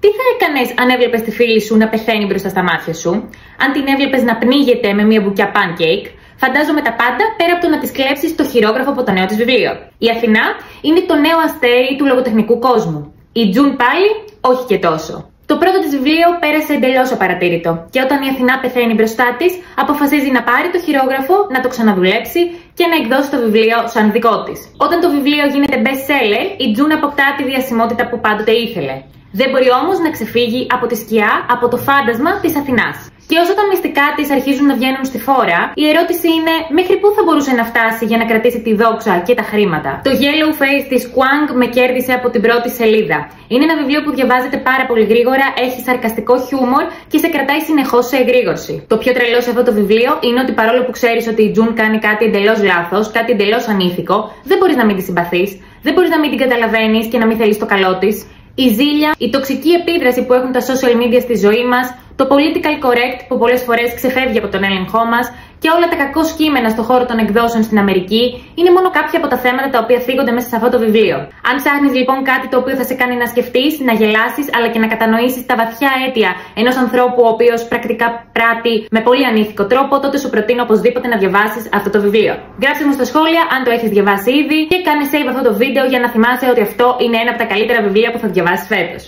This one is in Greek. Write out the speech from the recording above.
Τι θα έκανες αν έβλεπες τη φίλη σου να πεθαίνει μπροστά στα μάτια σου, αν την έβλεπες να πνίγεται με μια μπουκιά pancake? Φαντάζομαι τα πάντα πέρα από το να της κλέψεις το χειρόγραφο από το νέο της βιβλίο. Η Αθηνά είναι το νέο αστέρι του λογοτεχνικού κόσμου. Η Τζουν πάλι, όχι και τόσο. Το πρώτο της βιβλίο πέρασε εντελώς απαρατήρητο και όταν η Αθηνά πεθαίνει μπροστά της, αποφασίζει να πάρει το χειρόγραφο, να το ξαναδουλέψει και να εκδώσει το βιβλίο σαν δικό της. Όταν το βιβλίο γίνεται best seller, η Τζουν αποκτά τη διασημότητα που πάντοτε ήθελε. Δεν μπορεί όμως να ξεφύγει από τη σκιά, από το φάντασμα της Αθηνάς. Και όσο τα μυστικά της αρχίζουν να βγαίνουν στη φόρα, η ερώτηση είναι μέχρι πού θα μπορούσε να φτάσει για να κρατήσει τη δόξα και τα χρήματα. Το Yellow Face της Kwang με κέρδισε από την πρώτη σελίδα. Είναι ένα βιβλίο που διαβάζεται πάρα πολύ γρήγορα, έχει σαρκαστικό χιούμορ και σε κρατάει συνεχώς σε εγρήγορση. Το πιο τρελό σε αυτό το βιβλίο είναι ότι παρόλο που ξέρεις ότι η Τζουν κάνει κάτι εντελώς λάθος, κάτι εντελώς ανήθικο, δεν μπορείς να μην τη συμπαθείς, δεν μπορείς να μην την καταλαβαίνεις και να μην θέλεις το καλό της. Η ζήλια, η τοξική επίδραση που έχουν τα social media στη ζωή μας, το political correct που πολλές φορές ξεφεύγει από τον έλεγχό μας και όλα τα κακό κείμενα στον χώρο των εκδόσεων στην Αμερική είναι μόνο κάποια από τα θέματα τα οποία θίγονται μέσα σε αυτό το βιβλίο. Αν ψάχνεις λοιπόν κάτι το οποίο θα σε κάνει να σκεφτείς, να γελάσεις αλλά και να κατανοήσεις τα βαθιά αίτια ενός ανθρώπου ο οποίος πρακτικά πράττει με πολύ ανήθικο τρόπο, τότε σου προτείνω οπωσδήποτε να διαβάσεις αυτό το βιβλίο. Γράψτε μου στα σχόλια αν το έχεις διαβάσει ήδη και κάνε save αυτό το βίντεο για να θυμάσαι ότι αυτό είναι ένα από τα καλύτερα βιβλία που θα διαβάσεις φέτος.